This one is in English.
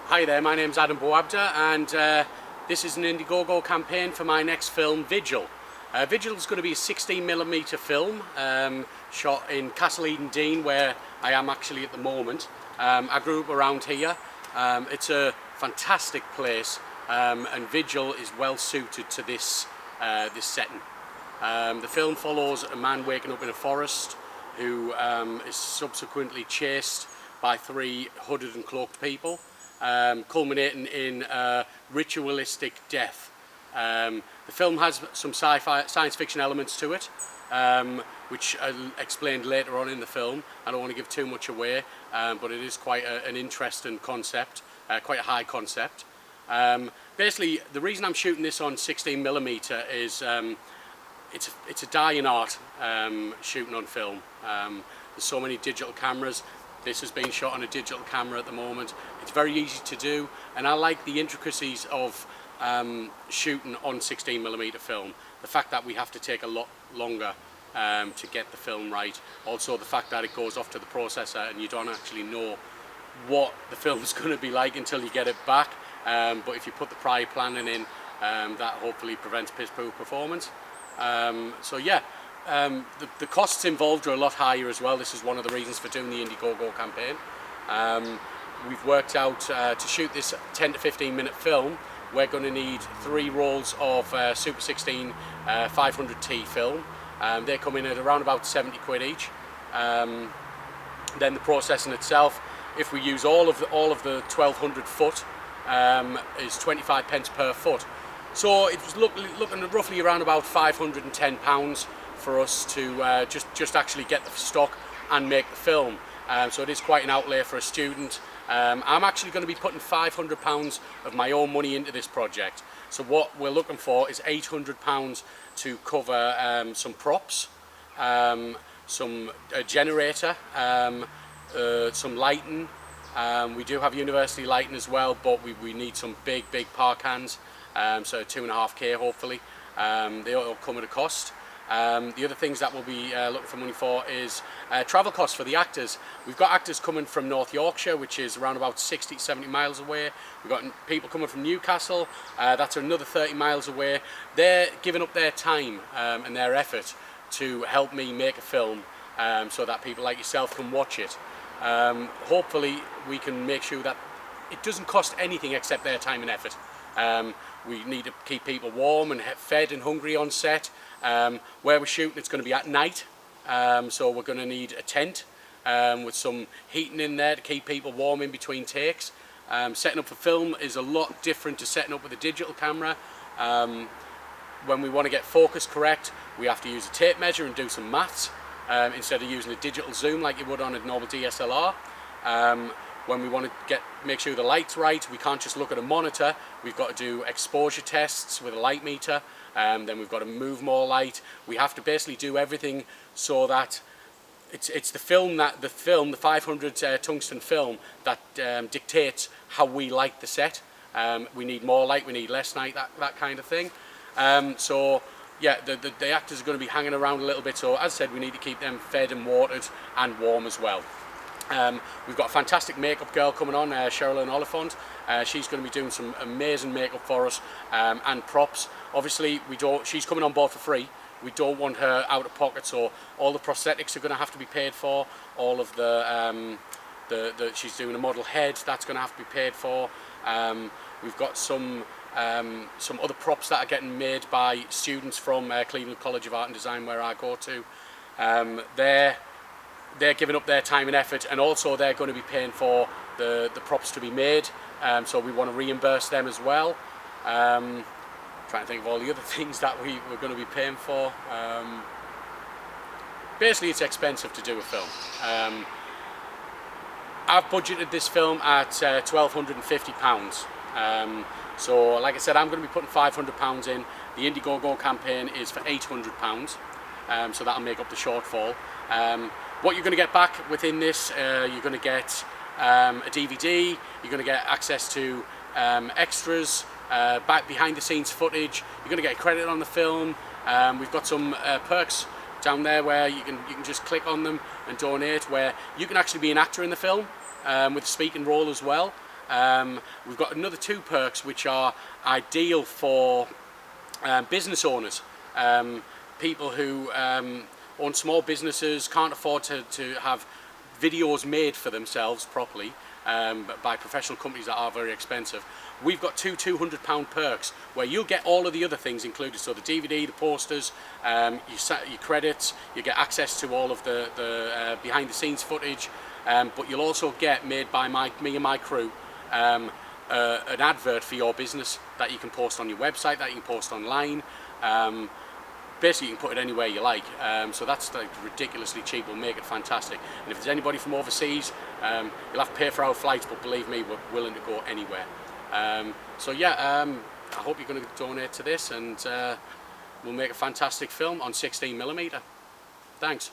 Hi there, my name's Adam Boabda, and this is an Indiegogo campaign for my next film, Vigil. Vigil is going to be a 16mm film shot in Castle Eden Dean, where I am actually at the moment. I grew up around here. It's a fantastic place, and Vigil is well suited to this setting. The film follows a man waking up in a forest who is subsequently chased by three hooded and cloaked people, culminating in a ritualistic death. The film has some science fiction elements to it, which are explained later on in the film. I don't want to give too much away, but it is quite an interesting concept, quite a high concept. Basically, the reason I'm shooting this on 16mm is it's a dying art, shooting on film. There's so many digital cameras. This has been shot on a digital camera at the moment. It's very easy to do, and I like the intricacies of shooting on 16mm film. The fact that we have to take a lot longer to get the film right. Also the fact that it goes off to the processor and you don't actually know what the film's going to be like until you get it back. But if you put the prior planning in, that hopefully prevents piss-poor performance. So yeah. The costs involved are a lot higher as well. This is one of the reasons for doing the Indiegogo campaign. We've worked out to shoot this 10 to 15 minute film, we're going to need 3 rolls of Super 16 500T film. They come in at around about 70 quid each. Then the processing itself, if we use all of the 1200 foot, is 25 pence per foot. So it was looking at roughly around about £510 for us to just actually get the stock and make the film. So it is quite an outlay for a student. I'm actually going to be putting £500 of my own money into this project. So what we're looking for is £800 to cover some props, some generator, some lighting. We do have university lighting as well, but we need some big park hands, so 2.5k hopefully. They all come at a cost. The other things that we'll be looking for money for is travel costs for the actors. We've got actors coming from North Yorkshire, which is around about 60-70 miles away. We've got people coming from Newcastle, that's another 30 miles away. They're giving up their time and their effort to help me make a film so that people like yourself can watch it. Hopefully we can make sure that it doesn't cost anything except their time and effort. We need to keep people warm and fed and hungry on set. Where we're shooting, it's going to be at night, so we're going to need a tent with some heating in there to keep people warm in between takes. Setting up for film is a lot different to setting up with a digital camera. When we want to get focus correct, we have to use a tape measure and do some maths instead of using a digital zoom like you would on a normal DSLR. When we want to make sure the light's right, we can't just look at a monitor. We've got to do exposure tests with a light meter. Then we've got to move more light. We have to basically do everything so that it's the 500 tungsten film that dictates how we light the set. We need more light, we need less light, that kind of thing. So yeah, the actors are going to be hanging around a little bit, so as I said, we need to keep them fed and watered and warm as well. We've got a fantastic makeup girl coming on, Sherilyn Oliphant. She's going to be doing some amazing makeup for us and props. Obviously, she's coming on board for free. We don't want her out of pocket, so all the prosthetics are going to have to be paid for. All of she's doing a model head, that's going to have to be paid for. We've got some other props that are getting made by students from Cleveland College of Art and Design, where I go to. They're giving up their time and effort, and also they're going to be paying for the props to be made, so we want to reimburse them as well. Trying to think of all the other things that we're going to be paying for. Basically, it's expensive to do a film. I've budgeted this film at £1,250. So like I said, I'm going to be putting £500 in. The Indiegogo campaign is for £800, so that'll make up the shortfall. What you're going to get back within this, you're going to get a DVD, you're going to get access to extras, behind the scenes footage, you're going to get credit on the film. We've got some perks down there where you can just click on them and donate, where you can actually be an actor in the film with a speaking role as well. We've got another 2 perks which are ideal for business owners, people who own small businesses, can't afford to have videos made for themselves properly by professional companies that are very expensive. We've got 2 £200 perks where you'll get all of the other things included, so the DVD, the posters, your credits, you get access to all of the behind the scenes footage, but you'll also get, made by me and my crew, an advert for your business that you can post on your website, that you can post online. Basically you can put it anywhere you like, so that's like ridiculously cheap. We'll make it fantastic, and if there's anybody from overseas, you'll have to pay for our flights, but believe me, we're willing to go anywhere. So yeah, I hope you're going to donate to this, and we'll make a fantastic film on 16mm. Thanks.